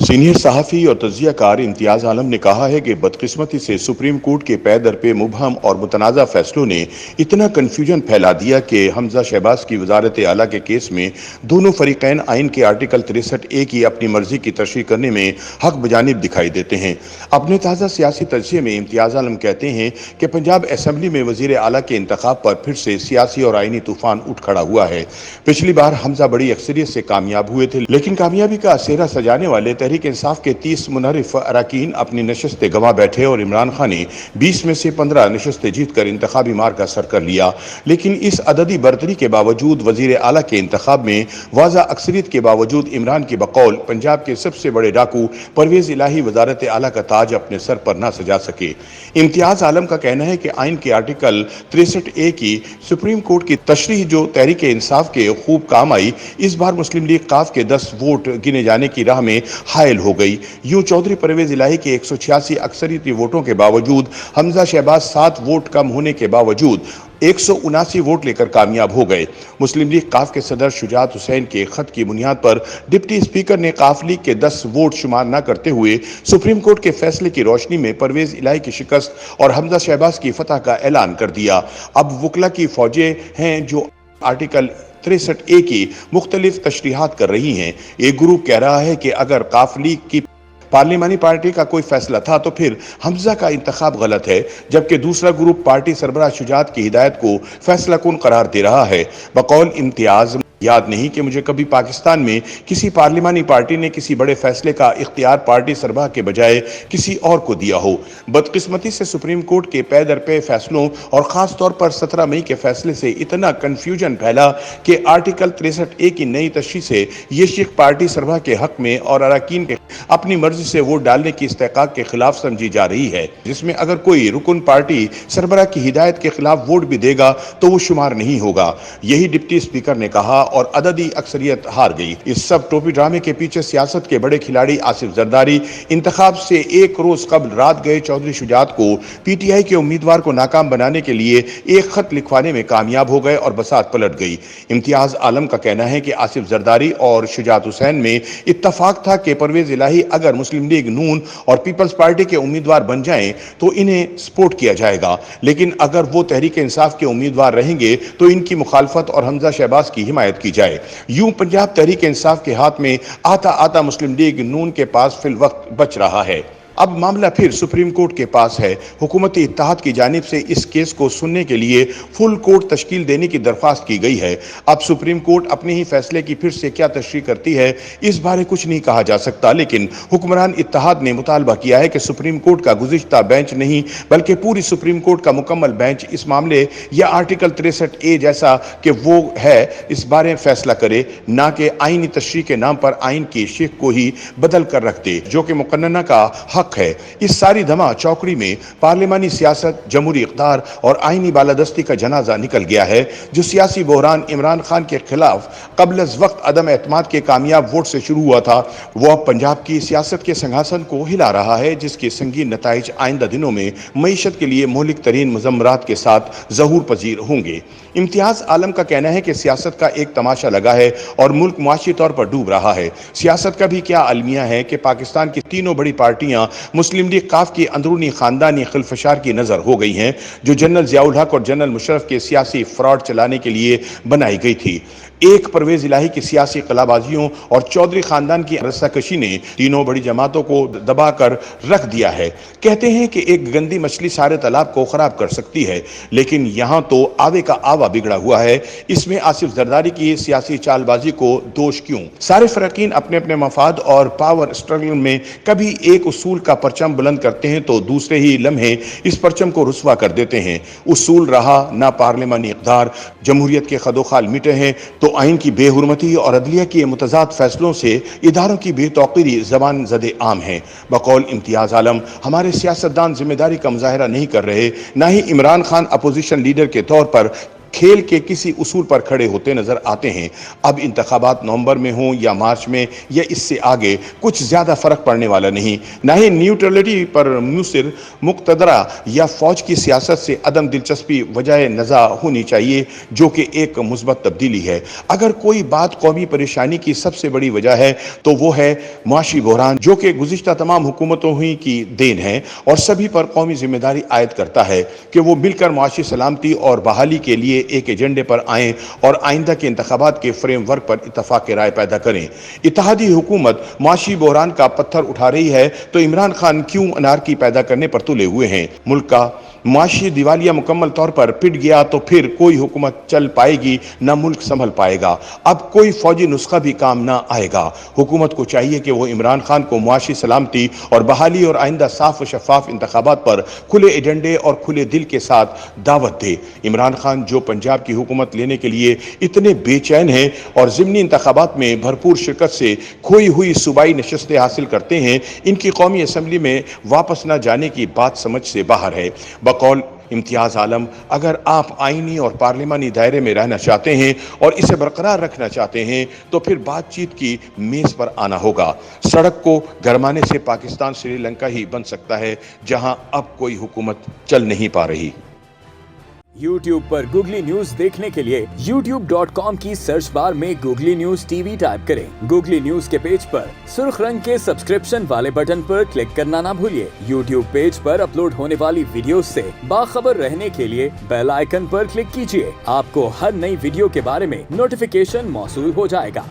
Senior सहाफ़ी और तज्ज़िया car इम्तियाज़ आलम ने कहा है कि बदकिस्मती से सुप्रीम कोर्ट के पे दर पे मुबहम और मुतनाज़ा फैसलों ने इतना कन्फ्यूजन फैला दिया कि हमजा शहबाज की वजारत आला के केस में दोनों फरीकैन आइन के आर्टिकल 63A की अपनी मर्जी की तशरीह करने में हक बजानिब दिखाई देते हैं। अपने ताज़ा सियासी तज्ज़िये में इम्तियाज़ आलम कहते हैं कि पंजाब असम्बली में वज़ीर आला के इंतखाब पर फिर से सियासी और आइनी तूफ़ान उठ खड़ा हुआ है। पिछली बार हमजा बड़ी अक्सरियत से कामयाब हुए थे, लेकिन कामयाबी का सेहरा सजाने वाले तहरीक इंसाफ के 30 मुनहरिफ अरकान अपनी नशस्तें गंवा बैठे और इमरान खान ने 20 में से 15 नशस्तें जीतकर इंतखाबी मार्का सर कर लिया। लेकिन इस अददी बरतरी के बावजूद वजीर आला के इंतखाब में वाज़ा अक्सरियत के बावजूद इमरान की बकौल पंजाब के सबसे बड़े डाकू परवेज इलाही वजारत आला का ताज अपने सर पर न सजा सके। इम्तियाज आलम का कहना है कि आइन के आर्टिकल 63A की सुप्रीम कोर्ट की तशरीह जो तहरीक इंसाफ के खूब काम आई, इस बार मुस्लिम लीग काफ के 10 वोट गिने जाने की राह में हायल हो गई। यूं चौधरी परवेज इलाही के 186 अक्सरियती वोटों के बावजूद हमजा शहबाज 7 वोट कम होने के बावजूद 179 वोट लेकर कामयाब हो गए। मुस्लिम लीग काफ के सदर शुजात हुसैन के खत की बुनियाद पर डिप्टी स्पीकर ने काफ लीग के 10 वोट शुमार न करते हुए सुप्रीम कोर्ट के फैसले की रोशनी में परवेज इलाही की शिकस्त और हमजा शहबाज की फतह का ऐलान कर दिया। अब वकला की फौजें हैं जो आर्टिकल 63A की मुख्तलिफ तशरीहात कर रही हैं। एक ग्रुप कह रहा है कि अगर काफ लीग की पार्लिमानी पार्टी का कोई फैसला था तो फिर हमजा का इंतखाब गलत है, जबकि दूसरा ग्रुप पार्टी सरबराह शुजात की हिदायत को फैसला कुन करार दे रहा है। बकौल इम्तियाज, याद नहीं कि मुझे कभी पाकिस्तान में किसी पार्लिमानी पार्टी ने किसी बड़े फैसले का इख्तियार पार्टी सरबराह के बजाय किसी और को दिया हो। बदकिस्मती से सुप्रीम कोर्ट के पे दर पे फैसलों और ख़ास तौर पर 17 मई के फैसले से इतना कन्फ्यूजन फैला कि आर्टिकल 63A की नई तशरीह से ये शिक पार्टी सरबराह के हक में और अरकान के अपनी मर्जी से वोट डालने की इस्तेकाक के खिलाफ समझी जा रही है, जिसमें अगर कोई रुकन पार्टी सरबराह की हिदायत के खिलाफ वोट भी देगा तो वो शुमार नहीं होगा। यही डिप्टी स्पीकर ने कहा और अददी अक्सरियत हार गई। इस सब टोपी ड्रामे के पीछे सियासत के बड़े खिलाड़ी आसिफ जरदारी इंतखाब से एक रोज कबल रात गए चौधरी शुजात को PTI के उम्मीदवार को नाकाम बनाने के लिए एक खत लिखवाने में कामयाब हो गए और बसात पलट गई। इम्तियाज आलम का कहना है कि आसिफ जरदारी और शुजात हुसैन में इत्तफाक था कि परवेज इलाही अगर मुस्लिम लीग नून और पीपल्स पार्टी के उम्मीदवार बन जाएं तो इन्हें सपोर्ट किया जाएगा, लेकिन अगर वो तहरीक इंसाफ के उम्मीदवार रहेंगे तो इनकी मुखालफत और हमजा शहबाज की हिमायत की जाए। यूं पंजाब तहरीक इंसाफ के हाथ में आता आता मुस्लिम लीग नून के पास फिल वक्त बच रहा है। अब मामला फिर सुप्रीम कोर्ट के पास है। हुकूमती इत्तेहाद की जानिब से इस केस को सुनने के लिए फुल कोर्ट तश्कील देने की दरख्वास्त की गई है। अब सुप्रीम कोर्ट अपने ही फैसले की फिर से क्या तशरीह करती है, इस बारे कुछ नहीं कहा जा सकता, लेकिन हुक्मरान इत्तेहाद ने मुतालबा किया है कि सुप्रीम कोर्ट का गुज़िश्ता बेंच नहीं बल्कि पूरी सुप्रीम कोर्ट का मुकम्मल बेंच इस मामले या आर्टिकल 63A जैसा कि वो है इस बारे फैसला करे, ना कि आइनी तशरीह के नाम पर आइन की शिक को ही बदल कर रख दे, जो कि मुकन्नना का हक है। इस सारी धमा चौकड़ी में पार्लिमानी सियासत, जमहूरी इक़्तिदार और आईनी बालादस्ती का जनाजा निकल गया है। जो सियासी बहरान इमरान खान के खिलाफ कबल अज़ वक्त अदम एतमाद के कामयाब वोट से शुरू हुआ था, वो अब पंजाब की सियासत के सिंहासन को हिला रहा है, जिसके संगीन नताइज आइंदा दिनों में मईशत के लिए मोहलिक तरीन मुज़म्मरात के साथ ज़हूर पजीर होंगे। इम्तियाज आलम का कहना है कि सियासत का एक तमाशा लगा है और मुल्क मुआशी तौर पर डूब रहा है। सियासत का भी क्या अलमिया है कि पाकिस्तान की तीनों बड़ी पार्टियां मुस्लिम लीग काफ की अंदरूनी खानदानी खिलफशार की नजर हो गई हैं, जो जनरल ज़ियाउल हक और जनरल मुशर्रफ के सियासी फ्रॉड चलाने के लिए बनाई गई थी। एक परवेज इलाही की सियासी कलाबाजियों और चौधरी खानदान की रस्साकशी ने तीनों बड़ी जमातों को दबाकर रख दिया है। कहते हैं कि एक गंदी मछली सारे तालाब को खराब कर सकती है, लेकिन यहाँ तो आवे का आवा बिगड़ा हुआ है। इसमें आसिफ जरदारी की सियासी चालबाजी को दोष क्यों? सारे फरकीन अपने अपने मफाद और पावर स्ट्रगल में कभी एक उसूल का परचम बुलंद करते हैं तो दूसरे ही लम्हे इस परचम को रुस्वा कर देते हैं। उसूल रहा ना पार्लिमानी इक़्तिदार, जमहूरियत के खदोखाल मिटे हैं तो आइन की बेहुरमती और अदलिया के मुतज़ाद फैसलों से इदारों की बेतौकीरी ज़बान ज़दे आम है। बकौल इम्तियाज आलम, हमारे सियासतदान जिम्मेदारी का मुजाहरा नहीं कर रहे, ना ही इमरान खान अपोजिशन लीडर के तौर पर खेल के किसी उसूल पर खड़े होते नजर आते हैं। अब इंतखाबात नवंबर में हों या मार्च में या इससे आगे कुछ ज्यादा फर्क पड़ने वाला नहीं। न ही न्यूट्रलिटी पर मुसिर मुक्तदरा या फौज की सियासत से अदम दिलचस्पी वजह नज़ा होनी चाहिए, जो कि एक मुस्बत तब्दीली है। अगर कोई बात कौमी परेशानी की सबसे बड़ी वजह है तो वो है मुआशी बहरान, जो कि गुज़िश्ता तमाम हुकूमतों ही की देन है और सभी पर कौमी जिम्मेदारी आयद करता है कि वो मिलकर मुआशी सलामती और बहाली के लिए एक एजेंडे पर आएँ और आइंदा के इंतखाबात के फ्रेमवर्क पर इत्तफाक राय पैदा करें। इत्तेहादी हुकूमत मुआशी बहरान का पत्थर उठा रही है तो इमरान खान क्यों अनारकी पैदा करने पर तुले हुए हैं? मुल्क का मुआशी दिवालिया मुकम्मल तौर पर पिट गया तो फिर कोई हुकूमत चल पाएगी, ना मुल्क संभल पाएगा। अब कोई फौजी नुस्खा भी काम ना आएगा। हुकूमत को चाहिए कि वो इमरान खान को मुआशी सलामती और बहाली और आइंदा साफ व शफाफ इंतखाबात पर खुले एजेंडे और खुले दिल के साथ दावत दे। इमरान खान जो पंजाब की हुकूमत लेने के लिए इतने बेचैन हैं और ज़िमनी इंतखाबात में भरपूर शिरकत से खोई हुई सूबाई नशस्तें हासिल करते हैं, इनकी कौमी असम्बली में वापस न जाने की बात समझ से बाहर है। बकौल इम्तियाज़ आलम, अगर आप आईनी और पार्लिमानी दायरे में रहना चाहते हैं और इसे बरकरार रखना चाहते हैं तो फिर बातचीत की मेज़ पर आना होगा। सड़क को गरमाने से पाकिस्तान श्रीलंका ही बन सकता है, जहां अब कोई हुकूमत चल नहीं पा रही। YouTube पर गूगली न्यूज देखने के लिए youtube.com की सर्च बार में गूगली न्यूज टीवी टाइप करें। गूगली न्यूज के पेज पर सुर्ख रंग के सब्सक्रिप्शन वाले बटन पर क्लिक करना ना भूलिए। YouTube पेज पर अपलोड होने वाली वीडियोस से बाखबर रहने के लिए बेल आइकन पर क्लिक कीजिए। आपको हर नई वीडियो के बारे में नोटिफिकेशन मौसूल हो जाएगा।